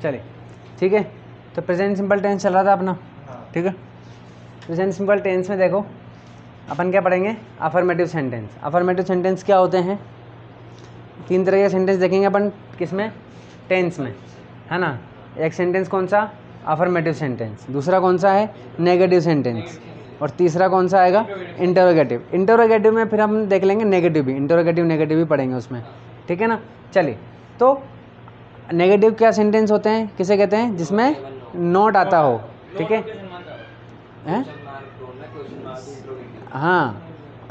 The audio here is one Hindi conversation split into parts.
चलिए ठीक है। तो प्रेजेंट सिंपल टेंस चल रहा था अपना, ठीक है। प्रेजेंट सिंपल टेंस में देखो अपन क्या पढ़ेंगे, अफर्मेटिव सेंटेंस। अफर्मेटिव सेंटेंस क्या होते हैं, 3 तरह के सेंटेंस देखेंगे अपन, किसमें, टेंस में, है ना। एक सेंटेंस कौन सा, अफर्मेटिव सेंटेंस, दूसरा कौन सा है, नेगेटिव सेंटेंस, और तीसरा कौन सा आएगा, इंटरोगेटिव। इंटरोगेटिव में फिर हम देख लेंगे नेगेटिव भी, इंटरोगेटिव नेगेटिव भी पढ़ेंगे उसमें, ठीक है ना। चलिए, तो नेगेटिव क्या सेंटेंस होते हैं, किसे कहते हैं, जिसमें नोट आता हो, ठीक है, हैं, हाँ,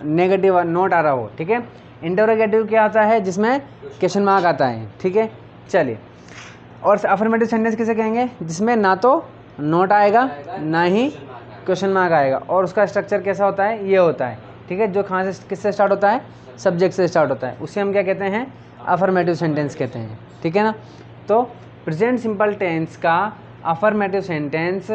नेगेटिव नोट आ रहा हो, ठीक है। इंटरोगेटिव क्या आता है, जिसमें क्वेश्चन मार्क आता है, ठीक है। चलिए, और अफर्मेटिव सेंटेंस किसे कहेंगे, जिसमें ना तो नोट आएगा ना ही क्वेश्चन मार्क आएगा, और उसका स्ट्रक्चर कैसा होता है, ये होता है, ठीक है। जो कहाँ से किससे स्टार्ट होता है, सब्जेक्ट से स्टार्ट होता है, उसे हम क्या कहते हैं, अफर्मेटिव सेंटेंस कहते हैं, ठीक है ना। तो प्रेजेंट सिंपल टेंस का अफर्मेटिव सेंटेंस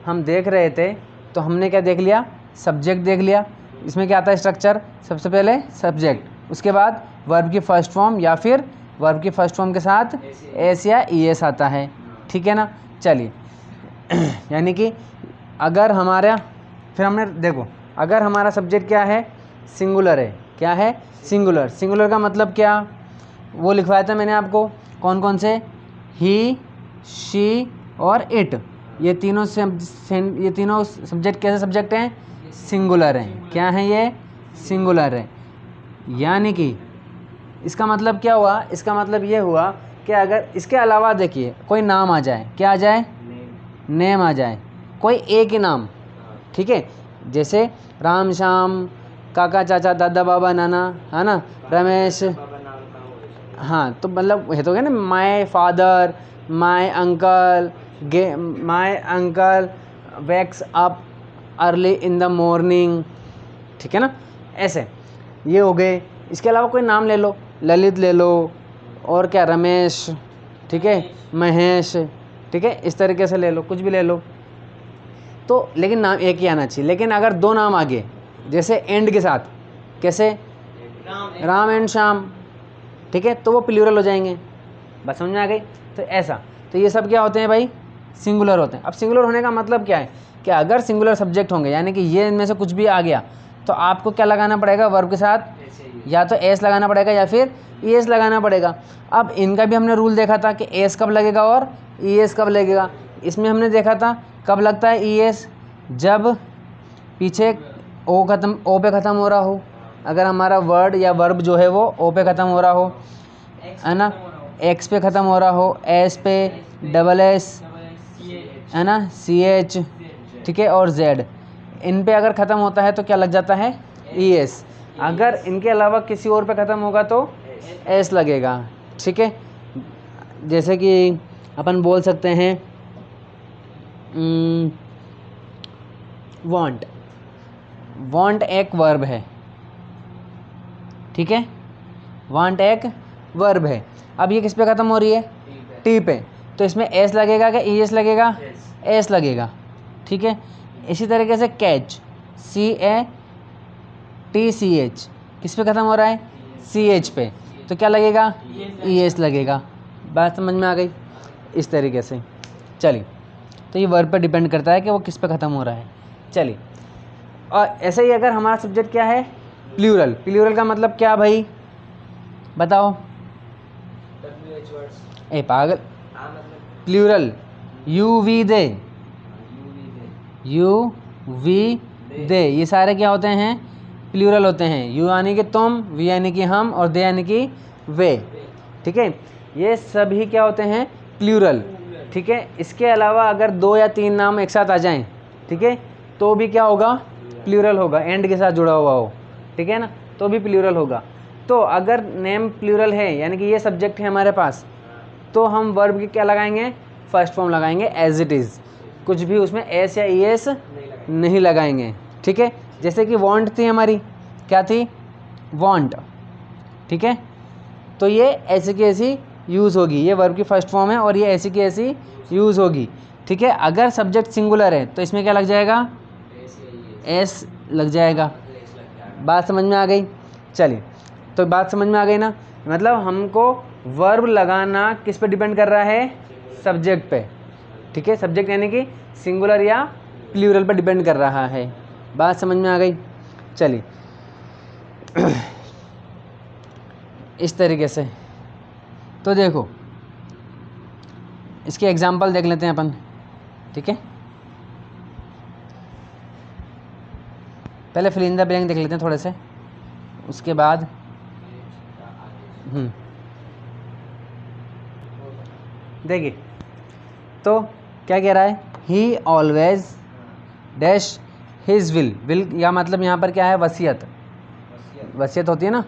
हम देख रहे थे, तो हमने क्या देख लिया, सब्जेक्ट देख लिया। इसमें क्या आता है स्ट्रक्चर, सबसे पहले सब्जेक्ट, उसके बाद वर्ब की फर्स्ट फॉर्म या फिर वर्ब की फर्स्ट फॉर्म के साथ एस या ईएस आता है, ठीक है ना। चलिए यानी कि अगर हमारा, फिर हमने देखो, अगर हमारा सब्जेक्ट क्या है, सिंगुलर है, क्या है, सिंगुलर। सिंगुलर का मतलब क्या, वो लिखवाया था मैंने आपको, कौन कौन से, ही, शी और इट, ये तीनों सब्जेक्ट कैसे सब्जेक्ट हैं, सिंगुलर हैं, क्या हैं ये, सिंगुलर है। यानी कि इसका मतलब क्या हुआ, इसका मतलब ये हुआ कि अगर इसके अलावा देखिए कोई नाम आ जाए, क्या आ जाए, नेम आ जाए, कोई एक ही नाम, ठीक है, जैसे राम श्याम, काका चाचा दादा बाबा नाना, है ना, रमेश, हाँ, तो मतलब ये तो क्या ना, my father, my uncle, my uncle wax up early in the morning, ठीक है ना, ऐसे ये हो गए। इसके अलावा कोई नाम ले लो, ललित ले लो, और क्या, रमेश, ठीक है, महेश, ठीक है, इस तरीके से ले लो, कुछ भी ले लो, तो लेकिन नाम एक ही आना चाहिए। लेकिन अगर 2 नाम आगे, जैसे एंड के साथ, कैसे, राम एंड श्याम, ठीक है, तो वो प्लूरल हो जाएंगे, बस समझ में आ गई। तो ऐसा, तो ये सब क्या होते हैं भाई, सिंगुलर होते हैं। अब सिंगुलर होने का मतलब क्या है, कि अगर सिंगुलर सब्जेक्ट होंगे, यानी कि ये इनमें से कुछ भी आ गया, तो आपको क्या लगाना पड़ेगा, वर्ब के साथ या तो एस लगाना पड़ेगा या फिर ई एस लगाना पड़ेगा। अब इनका भी हमने रूल देखा था कि एस कब लगेगा और ई एस कब लगेगा। इसमें हमने देखा था कब लगता है ई एस, जब पीछे ओ पे ख़त्म हो रहा हो, अगर हमारा वर्ड या वर्ब जो है वो ओ पे ख़त्म हो रहा हो, है ना, एक्स पे ख़त्म हो रहा हो, एस पे, डबल एस, है ना, सी एच, ठीक है, और जेड, इन पे अगर ख़त्म होता है तो क्या लग जाता है, ई एस। अगर इनके अलावा किसी और पे ख़त्म होगा तो एस लगेगा, ठीक है। जैसे कि अपन बोल सकते हैं वांट, वांट एक वर्ब है, ठीक है, वांट एक वर्ब है। अब ये किस पे ख़त्म हो रही है, टी पे, तो इसमें एस लगेगा क्या ई एस लगेगा, एस लगेगा, ठीक है। इसी तरीके से catch, C A T C H, किस पे ख़त्म हो रहा है, सी एच पे, तो क्या लगेगा, ई एस लगेगा। बात समझ में आ गई, इस तरीके से। चलिए, तो ये वर्ब पे डिपेंड करता है कि वो किस पे ख़त्म हो रहा है। चलिए, और ऐसे ही अगर हमारा सब्जेक्ट क्या है, प्लूरल। प्लूरल का मतलब क्या भाई, बताओ, ए पागल, plural, you we they, you we they, ये सारे क्या होते हैं, प्लूरल होते हैं। यू यानी कि तुम, वी यानी कि हम, और दे यानी कि वे, ठीक है, ये सभी क्या होते हैं, प्लूरल, ठीक है। इसके अलावा अगर 2 या 3 नाम एक साथ आ जाएं, ठीक है, तो भी क्या होगा, प्लूरल होगा, एंड के साथ जुड़ा हुआ हो, ठीक है ना, तो भी प्लूरल होगा। तो अगर नेम प्लूरल है, यानी कि ये सब्जेक्ट है हमारे पास, तो हम वर्ब की क्या लगाएंगे, फर्स्ट फॉर्म लगाएंगे एज इट इज़, कुछ भी उसमें एस या ई एस नहीं लगाएंगे, ठीक है। जैसे कि वांट थी हमारी, क्या थी, वांट, ठीक है, तो ये ऐसी की ऐसी यूज़ होगी, ये वर्ब की फर्स्ट फॉर्म है और ये ऐसी की ऐसी यूज़ होगी, ठीक है। अगर सब्जेक्ट सिंगुलर है तो इसमें क्या लग जाएगा, एस लग जाएगा। बात समझ में आ गई। चलिए, तो बात समझ में आ गई ना, मतलब हमको वर्ब लगाना किस पे डिपेंड कर रहा है, सब्जेक्ट पे, ठीक है। सब्जेक्ट यानी कि सिंगुलर या प्लूरल पर डिपेंड कर रहा है। बात समझ में आ गई? चलिए इस तरीके से तो देखो इसके एग्जाम्पल देख लेते हैं अपन, ठीक है। पहले फिल इन द ब्लैंक देख लेते हैं थोड़े से, उसके बाद देखिए तो क्या कह रहा है, ही always dash his will. Will या मतलब यहाँ पर क्या है, वसीयत। वसीयत होती है ना,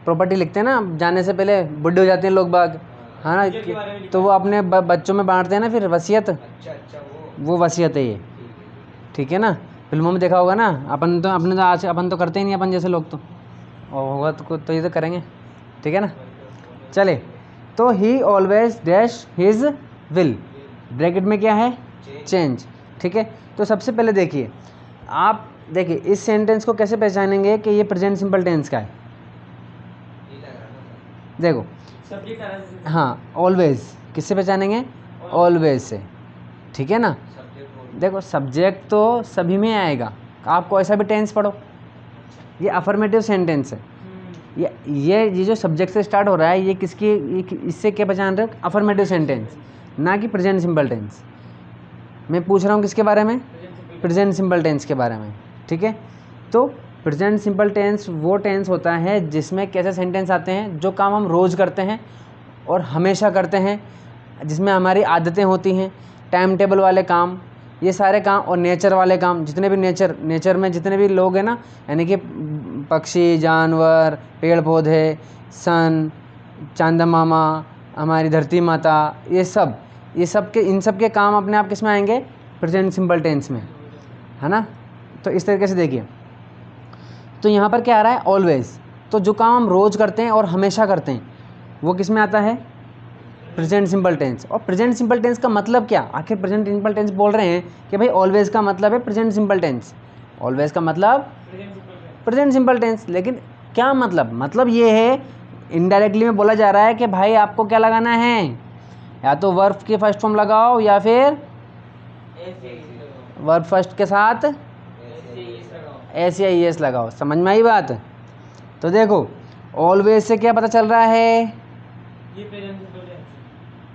प्रॉपर्टी लिखते हैं ना जाने से पहले, बुढ़े हो जाते हैं लोग बाग, हाँ ना, तो वो अपने बच्चों में बांटते हैं ना फिर वसीयत। अच्छा वो वसीयत है ये, ठीक है ना। फिल्मों में देखा होगा ना, अपन तो अपने तो आज अपन तो करते ही नहीं, अपन जैसे लोग तो, और होगा तो ये तो करेंगे, ठीक है ना। चले तो ही always dash his will, bracket में क्या है, चेंज, ठीक है। तो सबसे पहले देखिए, आप देखिए इस सेंटेंस को कैसे पहचानेंगे कि ये प्रेजेंट सिंपल टेंस का है। देखो हाँ, ऑलवेज किससे पहचानेंगे, ऑलवेज से, ठीक है ना। देखो सब्जेक्ट तो सभी में आएगा, आपको ऐसा भी टेंस पढ़ो, ये अफर्मेटिव सेंटेंस है। ये जो सब्जेक्ट से स्टार्ट हो रहा है, ये किसकी, इससे क्या पहचान रहे हो, अफर्मेटिव सेंटेंस, ना कि प्रेजेंट सिंपल टेंस। मैं पूछ रहा हूँ किसके बारे में, प्रेजेंट सिंपल टेंस के बारे में, ठीक है। तो प्रेजेंट सिंपल टेंस वो टेंस होता है जिसमें कैसे सेंटेंस आते हैं, जो काम हम रोज़ करते हैं और हमेशा करते हैं, जिसमें हमारी आदतें होती हैं, टाइम टेबल वाले काम, ये सारे काम, और नेचर वाले काम, जितने भी नेचर में जितने भी लोग हैं ना, यानी कि पक्षी, जानवर, पेड़ पौधे, सन, चांदा मामा, हमारी धरती माता, ये सब इन सब के काम अपने आप किस में आएंगे, प्रेजेंट सिंपल टेंस में, है ना। तो इस तरीके से देखिए, तो यहाँ पर क्या आ रहा है, ऑलवेज। तो जो काम हम रोज़ करते हैं और हमेशा करते हैं वो किस में आता है, प्रेजेंट सिंपल टेंस। और प्रेजेंट सिंपल टेंस का मतलब क्या, आखिर प्रेजेंट सिंपल टेंस बोल रहे हैं कि भाई ऑलवेज का मतलब है प्रेजेंट सिंपल टेंस, ऑलवेज का मतलब प्रेजेंट सिंपल टेंस। लेकिन क्या मतलब ये है, इनडायरेक्टली में बोला जा रहा है कि भाई आपको क्या लगाना है, या तो वर्ब के फर्स्ट फॉर्म लगाओ या फिर वर्ब फर्स्ट के साथ एस या ईएस लगाओ। समझ में आई बात? तो देखो ऑलवेज से क्या पता चल रहा है, ये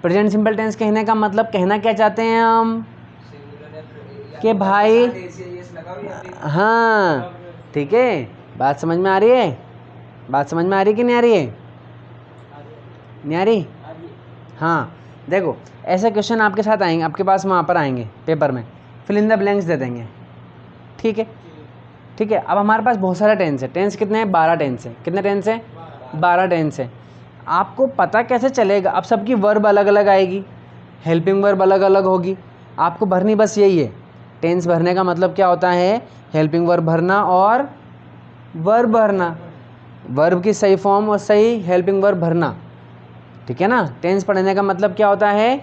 प्रेजेंट सिंपल टेंस कहने का मतलब कहना क्या चाहते हैं हम, कि भाई हाँ, ठीक है। बात समझ में आ रही है, बात समझ में आ रही कि नहीं आ रही है, नहीं आ रही? हाँ देखो, ऐसे क्वेश्चन आपके साथ आएंगे, आपके पास वहाँ पर आएंगे पेपर में, फिल इन द ब्लैंक्स दे देंगे, ठीक है, ठीक है। अब हमारे पास बहुत सारे टेंस है, टेंस कितने हैं, 12 टेंस है। कितने टेंस है, 12 टेंस है। आपको पता कैसे चलेगा, अब सबकी वर्ब अलग अलग आएगी, हेल्पिंग वर्ब अलग अलग होगी, आपको भरनी बस यही है। टेंस भरने का मतलब क्या होता है, हेल्पिंग वर्ब भरना और वर्ब भरना, वर्ब की सही फॉर्म और सही हेल्पिंग वर्ब भरना, ठीक है ना। टेंस पढ़ने का मतलब क्या होता है,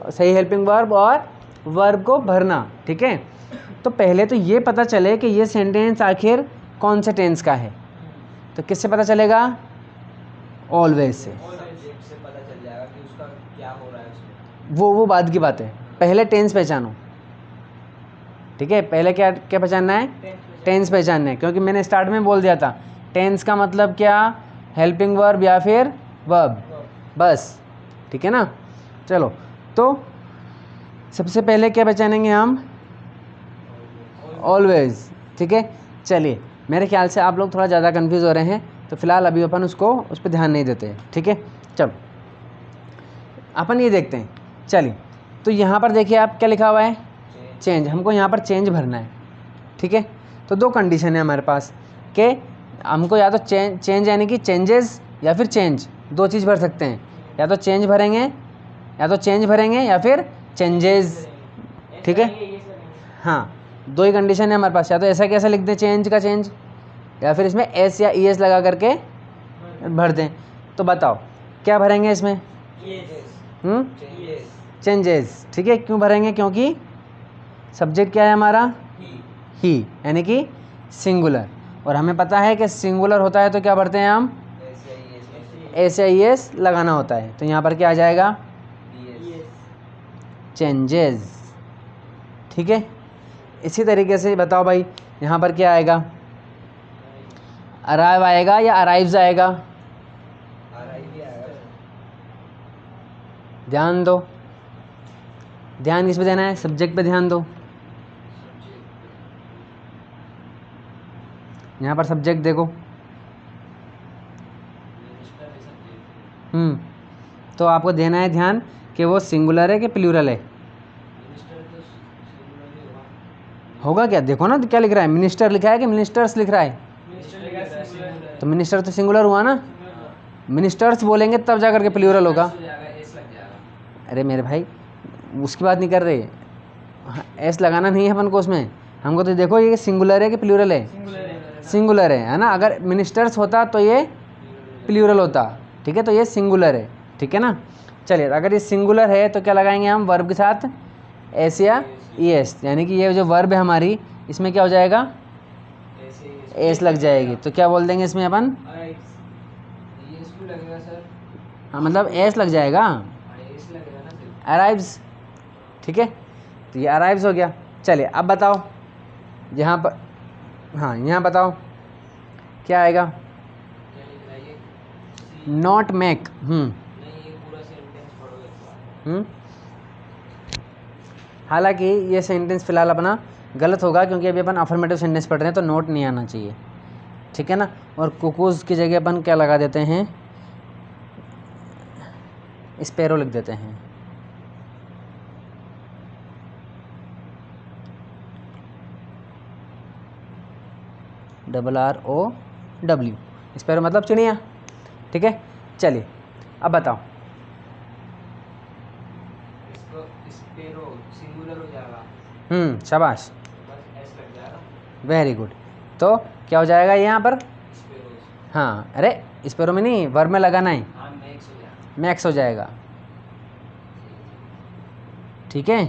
सही हेल्पिंग वर्ब और वर्ब को भरना, ठीक है। तो पहले तो ये पता चले कि ये सेंटेंस आखिर कौन से टेंस का है, तो किससे पता चलेगा, ऑलवेज से पता चल जाएगा कि उसका क्या हो रहा है उसमें। वो बाद की बात है, पहले टेंस पहचानो, ठीक है। पहले क्या क्या पहचानना है, टेंस पहचानना है, क्योंकि मैंने स्टार्ट में बोल दिया था टेंस का मतलब क्या, हेल्पिंग वर्ब या फिर वर्ब, बस, ठीक है ना। चलो तो सबसे पहले क्या पहचानेंगे हम, ऑलवेज, ठीक है। चलिए, मेरे ख्याल से आप लोग थोड़ा ज़्यादा कंफ्यूज हो रहे हैं, तो फिलहाल अभी अपन उस पर ध्यान नहीं देते हैं, ठीक है। चलो अपन ये देखते हैं, चलिए। तो यहाँ पर देखिए आप क्या लिखा हुआ है, चेंज, हमको यहाँ पर चेंज भरना है, ठीक है। तो दो कंडीशन है हमारे पास कि हमको या तो चेंज यानी कि चेंजेस या फिर चेंज, दो चीज़ भर सकते हैं, या तो चेंज भरेंगे या फिर चेंजेस, ठीक है। हाँ, दो ही कंडीशन है हमारे पास, या तो ऐसा कैसा लिख दें चेंज का चेंज, या फिर इसमें एस या ई एस लगा करके भर दें। तो बताओ क्या भरेंगे इसमें, चेंजेस, ठीक है। क्यों भरेंगे, क्योंकि सब्जेक्ट क्या है हमारा, ही, यानी कि सिंगुलर, और हमें पता है कि सिंगुलर होता है तो क्या भरते हैं हम, SAES लगाना होता है। तो यहाँ पर क्या आ जाएगा, चेंजेस। ठीक है, इसी तरीके से बताओ भाई यहाँ पर क्या आएगा, अराइव आएगा या अराइव्स आएगा? ध्यान दो, ध्यान किस पे देना है, सब्जेक्ट पे ध्यान दो। यहाँ पर सब्जेक्ट देखो, तो आपको देना है ध्यान कि वो सिंगुलर है कि प्लूरल है। होगा क्या, देखो ना क्या लिख रहा है, मिनिस्टर लिखा है कि मिनिस्टर्स लिख रहा है? तो मिनिस्टर तो सिंगुलर हुआ ना, मिनिस्टर्स बोलेंगे तब जाकर के प्लूरल होगा। अरे मेरे भाई उसकी बात नहीं कर रहे, एस लगाना नहीं है अपन को उसमें, हमको तो देखो ये सिंगुलर है कि प्लूरल है? सिंगुलर है ना। अगर मिनिस्टर्स होता तो ये प्लूरल होता, ठीक है, तो ये सिंगुलर है, ठीक है ना। चलिए, अगर ये सिंगुलर है तो क्या लगाएंगे हम वर्ब के साथ, एस या ES, यानी कि ये जो वर्ब है हमारी इसमें क्या हो जाएगा, एस लग जाएगी। तो क्या बोल देंगे इसमें अपन, हाँ मतलब एस लग जाएगा, अराइव्स। ठीक है, तो ये अराइव्स हो गया। चलिए अब बताओ यहाँ पर, हाँ यहाँ बताओ क्या आएगा, नॉट मेक। हालांकि ये सेंटेंस फिलहाल अपना गलत होगा क्योंकि अभी अपन अफर्मेटिव सेंटेंस पढ़ रहे हैं, तो नोट नहीं आना चाहिए, ठीक है ना। और कुकूज़ की जगह अपन क्या लगा देते हैं, स्पैरो लिख देते हैं। RROW, स्पैरो मतलब चिड़िया, ठीक है। चलिए अब बताओ, शाबाश, वेरी गुड। तो क्या हो जाएगा यहाँ पर, हाँ अरे स्पैरो में नहीं, वर्ब में लगाना है, मैक्स हो जाएगा, ठीक है,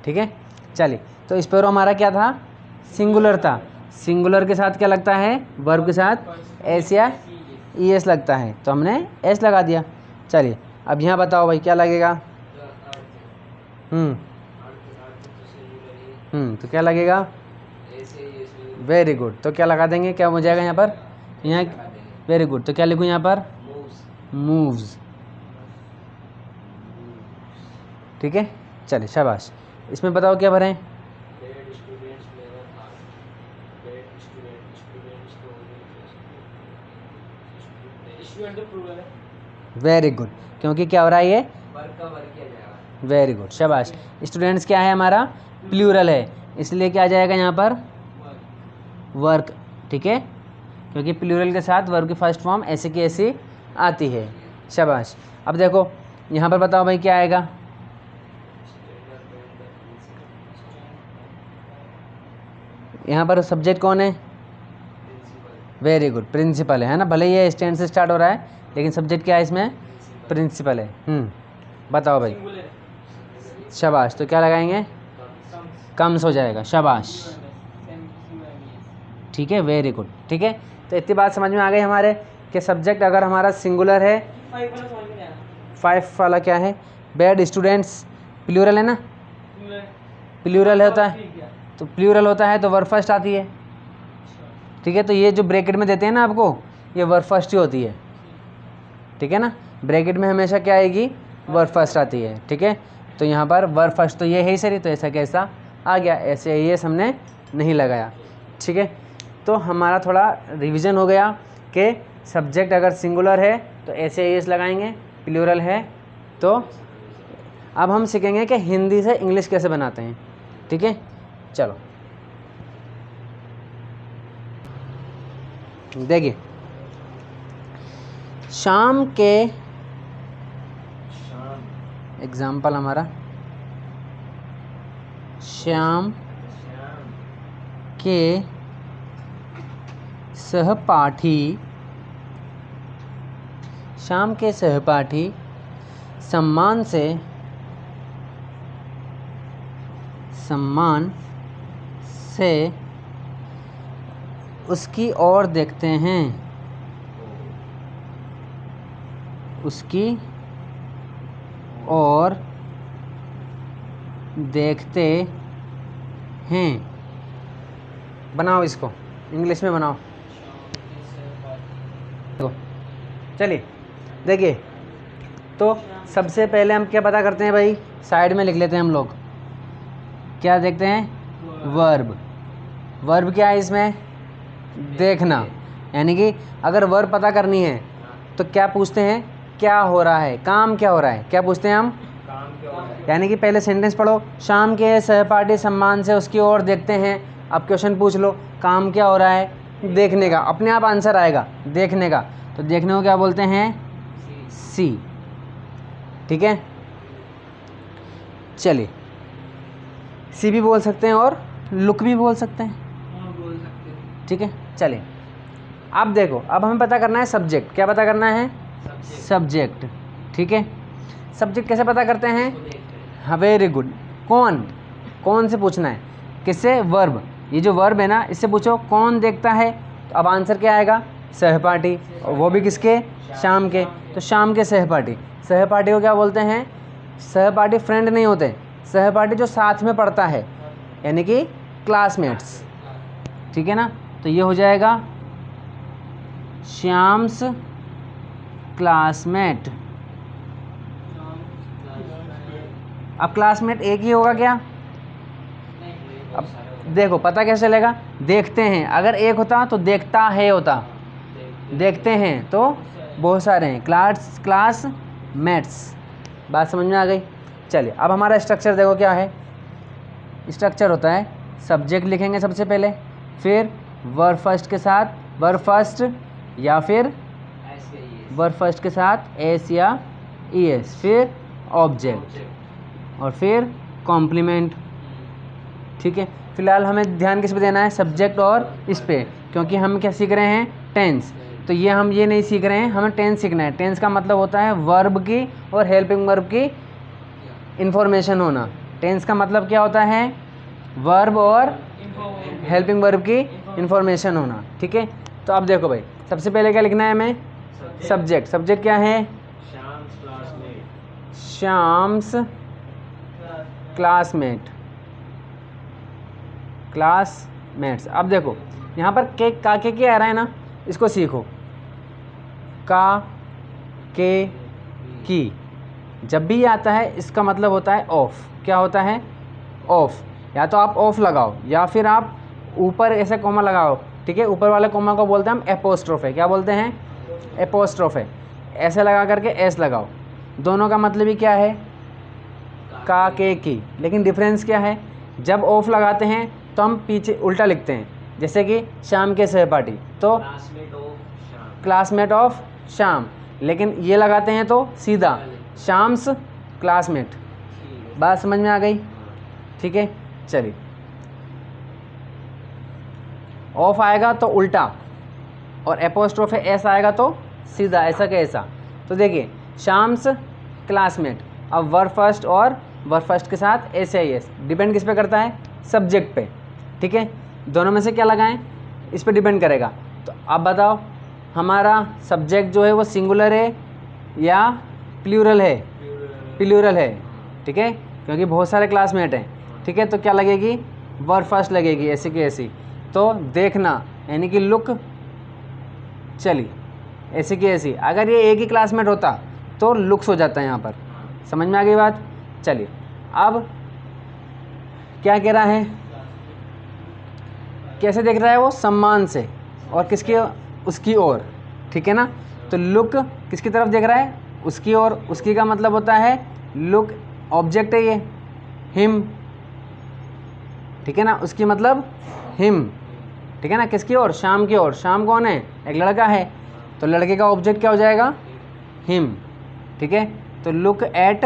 ठीक है। चलिए, तो स्पैरो हमारा क्या था, सिंगुलर था, सिंगुलर के साथ क्या लगता है, वर्ब के साथ एस या ES लगता है, तो हमने एस लगा दिया। चलिए अब यहाँ बताओ भाई क्या लगेगा, तो क्या लगेगा, वेरी गुड। तो क्या लगा देंगे, क्या हो जाएगा यहाँ पर, यहाँ वेरी गुड। तो क्या लिखूँ यहाँ पर, मूव्स, ठीक है। चलिए शाबाश, इसमें बताओ क्या भरें, वेरी गुड, क्योंकि क्या हो रहा है ये, वेरी गुड, शाबाश। स्टूडेंट्स क्या है हमारा, प्लूरल है, इसलिए क्या आ जाएगा यहाँ पर, वर्क, ठीक है, क्योंकि प्लूरल के साथ वर्ब की फर्स्ट फॉर्म ऐसे की ऐसी आती है, शाबाश। अब देखो यहाँ पर बताओ भाई क्या आएगा, यहाँ पर सब्जेक्ट कौन है, वेरी गुड, प्रिंसिपल है ना। भले ये स्टैंड से स्टार्ट हो रहा है लेकिन सब्जेक्ट क्या है इसमें, प्रिंसिपल है। बताओ भाई, शाबाश। तो क्या लगाएंगे, कम्स हो जाएगा, शाबाश, ठीक है, वेरी गुड, ठीक है। तो इतनी बात समझ में आ गई हमारे कि सब्जेक्ट अगर हमारा सिंगुलर है, 5 वाला क्या है, बैड स्टूडेंट्स, प्लूरल है ना, प्लूरल होता है, तो प्लूरल होता है तो वर्ब फर्स्ट आती है, ठीक है। तो ये जो ब्रैकेट में देते हैं ना आपको, ये वर्ब फर्स्ट ही होती है, ठीक है ना। ब्रैकेट में हमेशा क्या आएगी, वर्ब फर्स्ट आती है, ठीक है। तो यहाँ पर वर्ब फर्स्ट तो ये है ही सही, तो ऐसा कैसा आ गया, ऐसे ये हमने नहीं लगाया, ठीक है। तो हमारा थोड़ा रिवीजन हो गया कि सब्जेक्ट अगर सिंगुलर है तो SAES लगाएंगे, प्लूरल है तो। अब हम सीखेंगे कि हिंदी से इंग्लिश कैसे बनाते हैं, ठीक है। चलो देखिए, शाम के, एग्जाम्पल हमारा, शाम के सहपाठी, शाम के सहपाठी सम्मान से उसकी ओर देखते हैं, उसकी ओर देखते हैं। बनाओ इसको, इंग्लिश में बनाओ। चलिए देखिए, तो सबसे पहले हम क्या पता करते हैं भाई, साइड में लिख लेते हैं हम लोग। क्या देखते हैं? वर्ब। वर्ब क्या है इसमें? देखना। यानी कि अगर वर्ब पता करनी है तो क्या पूछते हैं? क्या हो रहा है, काम क्या हो रहा है, क्या पूछते हैं हम? काम क्या हो रहा है। यानी कि पहले सेंटेंस पढ़ो, शाम के सहपाठी सम्मान से उसकी ओर देखते हैं। अब क्वेश्चन पूछ लो, काम क्या हो रहा है? देखने का। अपने आप आंसर आएगा देखने का। तो देखने को क्या बोलते हैं? सी। ठीक है, चलिए सी भी बोल सकते हैं और लुक भी बोल सकते हैं। बोल सकते हैं। ठीक है, चलिए अब देखो, अब हमें पता करना है सब्जेक्ट। क्या पता करना है? सब्जेक्ट। ठीक है, सब्जेक्ट कैसे पता करते हैं? हाँ, वेरी गुड। कौन से पूछना है? किससे? वर्ब। ये जो वर्ब है ना, इससे पूछो कौन देखता है, तो अब आंसर क्या आएगा? सहपाठी। और वो भी किसके? शाम के। तो शाम के सहपाठी। सहपाठी को क्या बोलते हैं? सहपाठी फ्रेंड नहीं होते, सहपाठी जो साथ में पढ़ता है, यानी कि क्लासमेट्स। ठीक है ना, तो ये हो जाएगा श्याम्स क्लासमेट। अब क्लासमेट एक ही होगा क्या? अब देखो पता कैसे चलेगा? देखते हैं, अगर एक होता तो देखता है होता, देखते हैं तो बहुत सारे हैं, क्लासमेट्स। बात समझ में आ गई? चलिए अब हमारा स्ट्रक्चर देखो क्या है। स्ट्रक्चर होता है, सब्जेक्ट लिखेंगे सबसे पहले, फिर वर्ब फर्स्ट के साथ वर्ब फर्स्ट, या फिर वर्ब फर्स्ट के साथ एस या ई एस, फिर ऑब्जेक्ट, और फिर कॉम्प्लीमेंट। ठीक है, फिलहाल हमें ध्यान किस पे देना है? सब्जेक्ट और इस पे, क्योंकि हम क्या सीख रहे हैं? टेंस। तो ये हम ये नहीं सीख रहे हैं, हमें टेंस सीखना है। टेंस का मतलब होता है वर्ब की और हेल्पिंग वर्ब की इंफॉर्मेशन होना। टेंस का मतलब क्या होता है? वर्ब और हेल्पिंग वर्ब की इंफॉर्मेशन होना। ठीक है, तो अब देखो भाई, सबसे पहले क्या लिखना है हमें? सब्जेक्ट। सब्जेक्ट क्या है? Shyam's classmate, classmates. अब देखो यहाँ पर के का के आ रहा है ना, इसको सीखो। का के की जब भी आता है इसका मतलब होता है ऑफ। क्या होता है? ऑफ। या तो आप ऑफ लगाओ या फिर आप ऊपर ऐसे कॉमा लगाओ। ठीक है, ऊपर वाले कॉमा को बोलते हैं हम एपोस्ट्रोफ है। क्या बोलते हैं? एपोस्ट्रोफ है। ऐसे लगा करके एस लगाओ। दोनों का मतलब ही क्या है? का के की। लेकिन डिफरेंस क्या है? जब ऑफ लगाते हैं तो हम पीछे उल्टा लिखते हैं, जैसे कि शाम के सहपाठी तो क्लासमेट ऑफ शाम, लेकिन ये लगाते हैं तो सीधा शाम्स क्लासमेट। बात समझ में आ गई? ठीक है, चलिए ऑफ आएगा तो उल्टा, और एपोस्ट्रोफ एस आएगा तो सीधा, ऐसा कि ऐसा। तो देखिए शाम्स क्लासमेट। अब वर्ब फर्स्ट और वर्ब फर्स्ट के साथ एस आई एस, डिपेंड किस पे करता है? सब्जेक्ट पे। ठीक है, दोनों में से क्या लगाएं? इस पे डिपेंड करेगा। तो अब बताओ हमारा सब्जेक्ट जो है वो सिंगुलर है या प्लूरल है? प्लूरल है। ठीक है, क्योंकि बहुत सारे क्लासमेट हैं। ठीक है, तो क्या लगेगी? वर्ब फर्स्ट लगेगी, ऐसी की ऐसी। तो देखना यानी कि लुक, चलिए ऐसी की ऐसी। अगर ये एक ही क्लासमेट होता तो लुक्स हो जाता है यहाँ पर। समझ में आ गई बात? चलिए अब क्या कह रहा है? कैसे देख रहा है वो? सम्मान से, और किसकी? उसकी ओर। ठीक है ना, तो लुक किसकी तरफ देख रहा है? उसकी ओर। उसकी का मतलब होता है लुक, ऑब्जेक्ट है ये, हिम। ठीक है ना, उसकी मतलब हिम। ठीक है ना, किसकी ओर? शाम की ओर। शाम कौन है? एक लड़का है, तो लड़के का ऑब्जेक्ट क्या हो जाएगा? हिम। ठीक है, तो लुक एट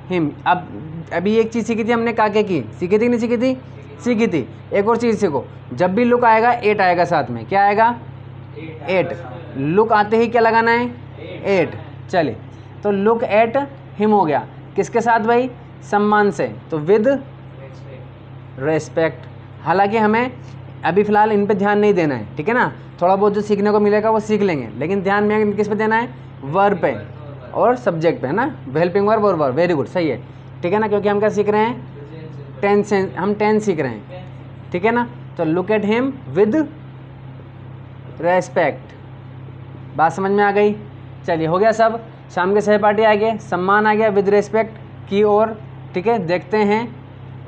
हिम। अब अभी एक चीज़ सीखी थी हमने, काके की सीखी थी नहीं सीखी थी? सीखी थी। एक और चीज़ सीखो, जब भी लुक आएगा एट आएगा साथ में। क्या आएगा? एट। लुक आते ही क्या लगाना है? एट। चलिए, तो लुक एट हिम हो गया, किसके साथ भाई? सम्मान से, तो विद रेस्पेक्ट। हालांकि हमें अभी फ़िलहाल इन पे ध्यान नहीं देना है। ठीक है ना, थोड़ा बहुत जो सीखने को मिलेगा वो सीख लेंगे, लेकिन ध्यान में किस पे देना है? वर्ब पे। और सब्जेक्ट पे, है ना, हेल्पिंग वर्ब और वर्ब, वेरी गुड, सही है, ठीक है ना, क्योंकि हम क्या सीख रहे हैं, टेंस, हम टेंस सीख रहे हैं, ठीक है ना। तो look at him with respect, बात समझ में आ गई। चलिए हो गया सब, शाम के सहपाठी आ गए, सम्मान आ गया, विद रेस्पेक्ट की ओर, ठीक है, देखते हैं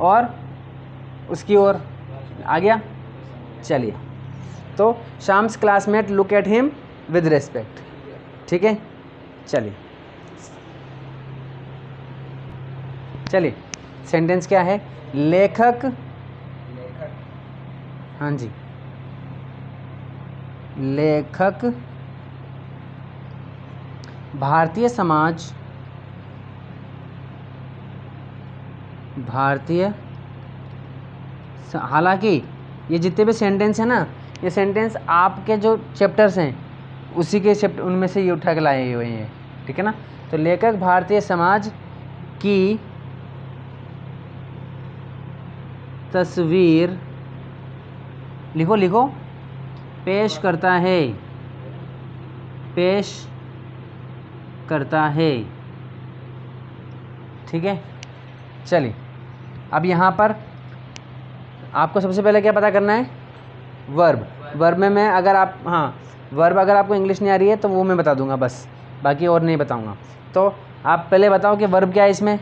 और उसकी ओर आ गया। चलिए, तो शाम्स classmate look at him with respect, ठीक है। चलिए सेंटेंस क्या है, लेखक, हाँ जी, लेखक भारतीय समाज, हालांकि ये जितने भी सेंटेंस हैं ना, ये सेंटेंस आपके जो चैप्टर्स हैं उसी के चैप्टर, उनमें से ये उठा के लाए हुए हैं, ठीक है ना। तो लेखक भारतीय समाज की तस्वीर, लिखो लिखो, पेश करता है, ठीक है। चलिए, अब यहाँ पर आपको सबसे पहले क्या पता करना है, वर्ब में मैं अगर आप, हाँ, वर्ब अगर आपको इंग्लिश नहीं आ रही है तो वो मैं बता दूंगा बस, बाकी और नहीं बताऊंगा। तो आप पहले बताओ कि वर्ब क्या है इसमें।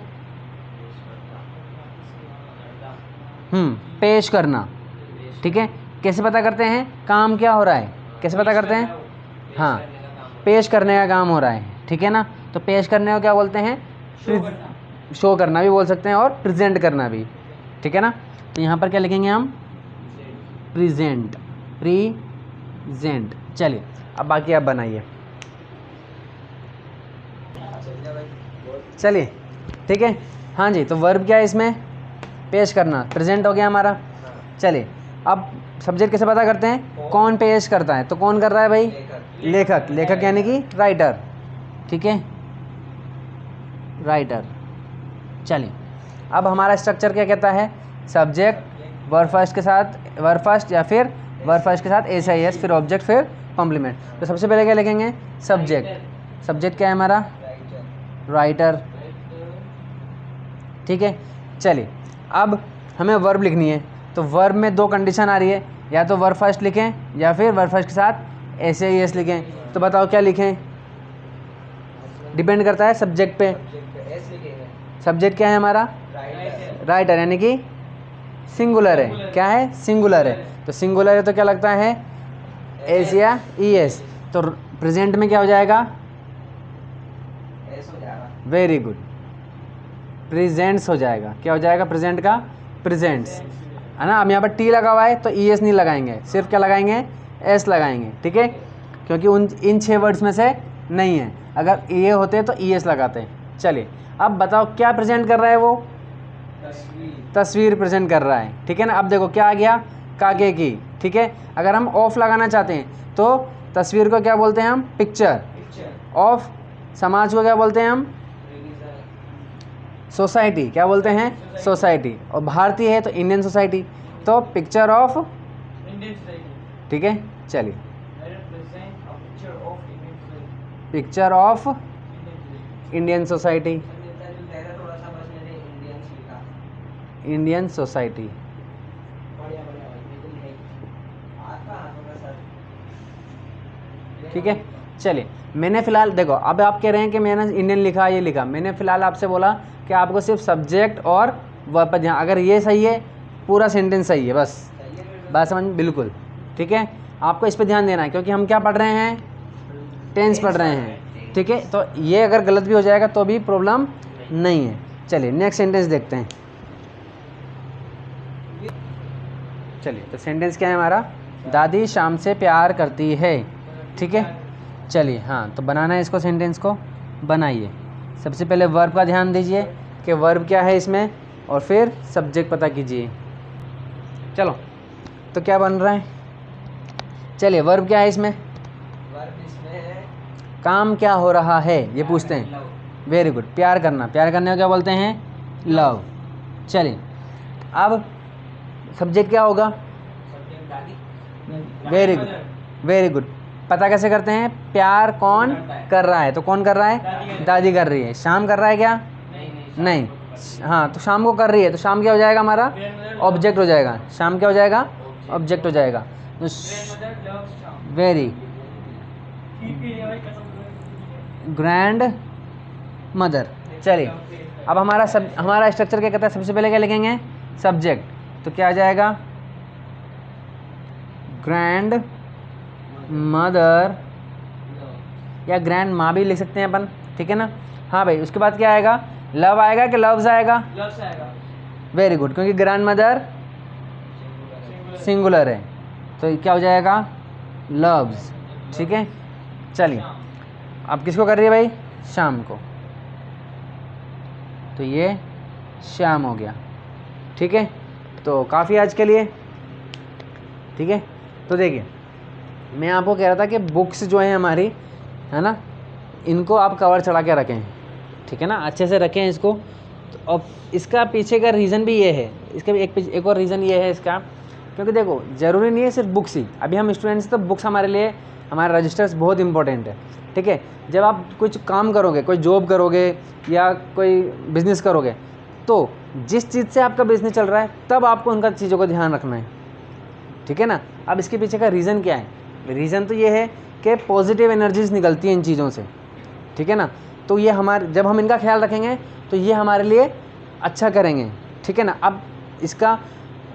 पेश करना, ठीक है। कैसे पता करते हैं, काम क्या हो रहा है, कैसे पता करते हैं, हाँ, पेश करने का काम हो रहा है, ठीक है ना। तो पेश करने को क्या बोलते हैं, शो करना भी बोल सकते हैं और प्रेजेंट करना भी, ठीक है ना। तो यहाँ पर क्या लिखेंगे हम, प्रेजेंट। चलिए अब बाकी आप बनाइए। चलिए ठीक है, हाँ जी। तो वर्ब क्या है इसमें, पेश करना, प्रेजेंट हो गया हमारा। चलिए अब सब्जेक्ट कैसे पता करते हैं, कौन पेश करता है, तो कौन कर रहा है भाई, लेखक यानी कि राइटर, ठीक है, राइटर। चलिए अब हमारा स्ट्रक्चर क्या कहता है, सब्जेक्ट वर्ब फर्स्ट के साथ, वर्ब फर्स्ट या फिर वर्ब फर्स्ट के साथ एस फिर ऑब्जेक्ट फिर कॉम्प्लीमेंट। तो सबसे पहले क्या लिखेंगे, सब्जेक्ट क्या है हमारा, राइटर, ठीक है। चलिए अब हमें वर्ब लिखनी है, तो वर्ब में दो कंडीशन आ रही है, या तो वर्ब फर्स्ट लिखें या फिर वर्ब फर्स्ट के साथ एस लिखें। तो बताओ क्या लिखें, डिपेंड करता है सब्जेक्ट पे। सब्जेक्ट क्या है हमारा, राइटर, यानी कि सिंगुलर है, क्या है, सिंगुलर है। तो सिंगुलर है तो क्या लगता है, एस या ईएस। तो प्रेजेंट में क्या हो जाएगा, वेरी गुड, प्रेजेंट्स हो जाएगा। क्या हो जाएगा, प्रेजेंट का प्रेजेंट्स, है ना। अब यहाँ पर टी लगा हुआ है तो ईएस नहीं लगाएंगे, सिर्फ क्या लगाएंगे, एस लगाएंगे, ठीक है, क्योंकि इन 6 वर्ड्स में से नहीं है। अगर ये होते तो ईएस लगाते हैं। चलिए अब बताओ क्या प्रेजेंट कर रहा है वो, तस्वीर प्रेजेंट कर रहा है, ठीक है ना। अब देखो क्या आ गया, काके की, ठीक है। अगर हम ऑफ लगाना चाहते हैं तो तस्वीर को क्या बोलते हैं हम, पिक्चर ऑफ, समाज को क्या बोलते हैं हम, सोसाइटी, क्या बोलते हैं, सोसाइटी। और भारतीय है तो इंडियन सोसाइटी, तो पिक्चर ऑफ इंडियन सोसाइटी, ठीक है। चलिए picture of Indian society, Indian society, ठीक है। चलिए मैंने फ़िलहाल देखो, अब आप कह रहे हैं कि मैंने इंडियन लिखा, ये लिखा, मैंने फ़िलहाल आपसे बोला कि आपको सिर्फ सब्जेक्ट और वर्ब पर ध्यान, अगर ये सही है पूरा सेंटेंस सही है, बस बात समझ, बिल्कुल ठीक है। आपको इस पर ध्यान देना है क्योंकि हम क्या पढ़ रहे हैं, टेंस पढ़ रहे हैं, ठीक है। तो ये अगर गलत भी हो जाएगा तो भी प्रॉब्लम नहीं है। चलिए नेक्स्ट सेंटेंस देखते हैं। चलिए तो सेंटेंस क्या है हमारा, दादी शाम से प्यार करती है, ठीक है। चलिए हाँ, तो बनाना है इसको, सेंटेंस को बनाइए। सबसे पहले वर्ब का ध्यान दीजिए कि वर्ब क्या है इसमें, और फिर सब्जेक्ट पता कीजिए। चलो तो क्या बन रहा है, चलिए वर्ब क्या है इसमें, काम क्या हो रहा है ये पूछते हैं, वेरी गुड, प्यार करना, प्यार करने को क्या बोलते हैं, लव। चलिए अब सब्जेक्ट क्या होगा, वेरी गुड, पता कैसे करते हैं? प्यार कौन कर रहा है? तो कौन कर रहा है? दादी कर रही है। शाम कर रहा है क्या? नहीं। हाँ, तो शाम को कर रही है, तो शाम क्या हो जाएगा हमारा? ऑब्जेक्ट हो जाएगा। शाम क्या हो जाएगा? ऑब्जेक्ट हो जाएगा। तो वेरी ग्रैंड मदर। चलिए, अब हमारा स्ट्रक्चर क्या कहता है? सबसे पहले क्या लिखेंगे? सब्जेक्ट। तो क्या आ जाएगा? ग्रैंड मदर या ग्रैंड माँ भी लिख सकते हैं अपन, ठीक है ना? हाँ भाई, उसके बाद क्या आएगा? लव आएगा कि लव्स आएगा? लव्स आएगा। वेरी गुड, क्योंकि ग्रैंड मदर सिंगुलर है, तो क्या हो जाएगा? लव्स। ठीक है, चलिए, अब किसको कर रही है भाई? शाम को। तो ये शाम हो गया। ठीक है, तो काफ़ी आज के लिए। ठीक है, तो देखिए, मैं आपको कह रहा था कि बुक्स जो हैं हमारी, है ना, इनको आप कवर चढ़ा के रखें, ठीक है ना, अच्छे से रखें इसको। तो अब इसका पीछे का रीज़न भी ये है, इसका भी एक और रीज़न ये है इसका, क्योंकि देखो, ज़रूरी नहीं है सिर्फ बुक्स ही। अभी हम स्टूडेंट्स, तो बुक्स हमारे लिए, हमारे रजिस्टर्स बहुत इंपॉर्टेंट है। ठीक है, जब आप कुछ काम करोगे, कोई जॉब करोगे या कोई बिज़नेस करोगे, तो जिस चीज़ से आपका बिज़नेस चल रहा है, तब आपको उनका चीज़ों का ध्यान रखना है। ठीक है ना? अब इसके पीछे का रीज़न क्या है? रीज़न तो ये है कि पॉजिटिव एनर्जीज निकलती हैं इन चीज़ों से। ठीक है ना? तो ये हमारे, जब हम इनका ख्याल रखेंगे तो ये हमारे लिए अच्छा करेंगे। ठीक है ना? अब इसका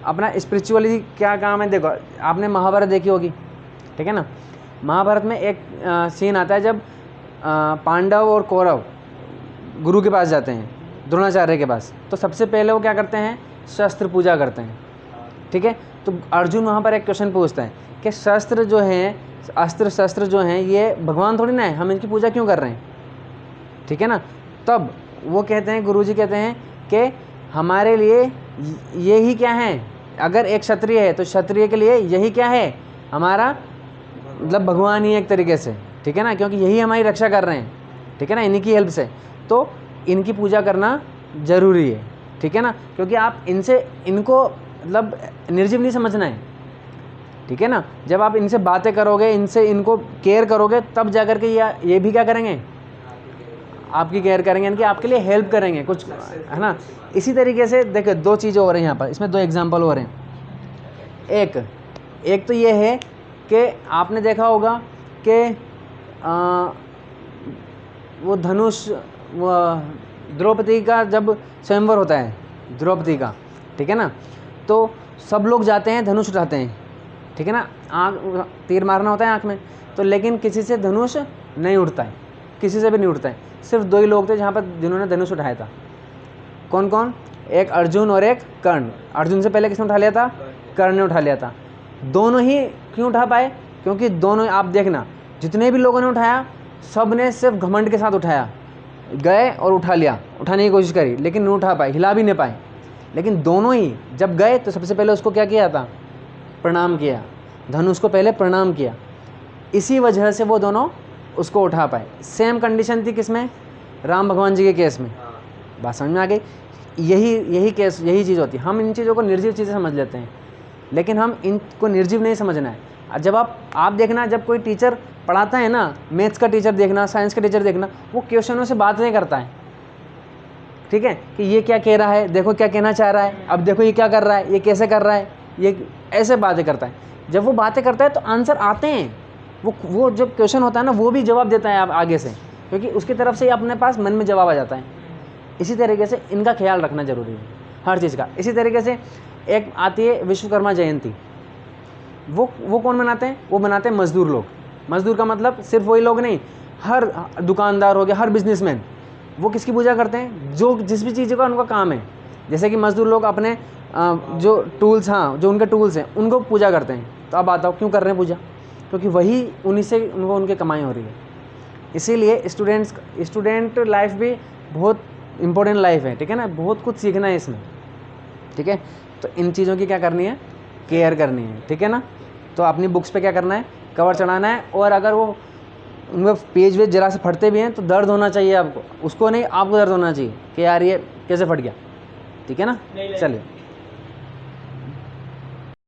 अपना स्पिरिचुअली क्या काम है? देखो, आपने महाभारत देखी होगी, ठीक है ना? महाभारत में एक सीन आता है जब पांडव और कौरव गुरु के पास जाते हैं, द्रोणाचार्य के पास। तो सबसे पहले वो क्या करते हैं? शस्त्र पूजा करते हैं। ठीक है, तो अर्जुन वहाँ पर एक क्वेश्चन पूछता है कि शस्त्र जो हैं, अस्त्र शस्त्र जो हैं, ये भगवान थोड़ी ना है, हम इनकी पूजा क्यों कर रहे हैं? ठीक है ना? तब वो कहते हैं, गुरुजी कहते हैं कि हमारे लिए यही क्या है? अगर एक क्षत्रिय है तो क्षत्रिय के लिए यही क्या है? हमारा मतलब भगवान ही एक तरीके से। ठीक है ना? क्योंकि यही हमारी रक्षा कर रहे हैं। ठीक है ना? इन्हीं की हेल्प से, तो इनकी पूजा करना ज़रूरी है। ठीक है ना? क्योंकि आप इनको मतलब निर्जीव नहीं समझना है। ठीक है ना? जब आप इनसे बातें करोगे, इनको केयर करोगे, तब जाकर के ये भी क्या करेंगे? आपकी केयर करेंगे, इनकी आपके लिए हेल्प करेंगे कुछ, है ना? इसी तरीके से देखो, दो चीज़ें हो रही हैं यहाँ पर, इसमें दो एग्जांपल हो रहे हैं। एक तो ये है कि आपने देखा होगा कि वो धनुष, वो द्रौपदी का जब स्वयंवर होता है, द्रौपदी का, ठीक है ना, तो सब लोग जाते हैं, धनुष उठाते हैं। ठीक है ना? आँख, तीर मारना होता है आँख में, तो लेकिन किसी से धनुष नहीं उठता है, किसी से भी नहीं उठता है। सिर्फ दो ही लोग थे जहाँ पर जिन्होंने धनुष उठाया था। कौन कौन? एक अर्जुन और एक कर्ण। अर्जुन से पहले किसने उठा लिया था? कर्ण ने उठा लिया था। दोनों ही क्यों उठा पाए? क्योंकि दोनों, आप देखना, जितने भी लोगों ने उठाया, सब ने सिर्फ घमंड के साथ उठाया, गए और उठा लिया, उठाने की कोशिश करी, लेकिन नहीं उठा पाए, हिला भी नहीं पाए। लेकिन दोनों ही जब गए तो सबसे पहले उसको क्या किया था? प्रणाम किया, धनुष को पहले प्रणाम किया। इसी वजह से वो दोनों उसको उठा पाए। सेम कंडीशन थी किसमें? राम भगवान जी के केस में। बात समझ में आ गई? यही केस, यही चीज़ होती है। हम इन चीज़ों को निर्जीव चीज़ें समझ लेते हैं, लेकिन हम इनको निर्जीव नहीं समझना है। जब आप देखना, जब कोई टीचर पढ़ाता है ना, मैथ्स का टीचर देखना, साइंस का टीचर देखना, वो क्वेश्चनों से बात नहीं करता है। ठीक है, कि ये क्या कह रहा है, देखो क्या कहना चाह रहा है, अब देखो ये क्या कर रहा है, ये कैसे कर रहा है, ये ऐसे बातें करता है। जब वो बातें करता है तो आंसर आते हैं, वो जब क्वेश्चन होता है ना, वो भी जवाब देता है आप आगे से, क्योंकि उसकी तरफ से ही अपने पास मन में जवाब आ जाता है। इसी तरीके से इनका ख्याल रखना जरूरी है, हर चीज़ का। इसी तरीके से एक आती है विश्वकर्मा जयंती। वो कौन मनाते हैं? वो मनाते हैं मजदूर लोग। मजदूर का मतलब सिर्फ वही लोग नहीं, हर दुकानदार हो गया, हर बिजनेसमैन, वो किसकी पूजा करते हैं? जो जिस भी चीज़ का उनका काम है। जैसे कि मजदूर लोग अपने जो टूल्स, हाँ, जो उनके टूल्स हैं, उनको पूजा करते हैं। तो अब बताओ क्यों कर रहे हैं पूजा? क्योंकि वही उन्हीं से उनको उनकी कमाई हो रही है। इसीलिए स्टूडेंट लाइफ भी बहुत इंपॉर्टेंट लाइफ है। ठीक है ना? बहुत कुछ सीखना है इसमें। ठीक है, तो इन चीज़ों की क्या करनी है? केयर करनी है। ठीक है ना? तो अपनी बुक्स पे क्या करना है? कवर चढ़ाना है। और अगर वो उनमें पेज वेज जरा से फटते भी हैं तो दर्द होना चाहिए आपको, उसको नहीं, आपको दर्द होना चाहिए कि यार ये कैसे फट गया। ठीक है ना? चलिए।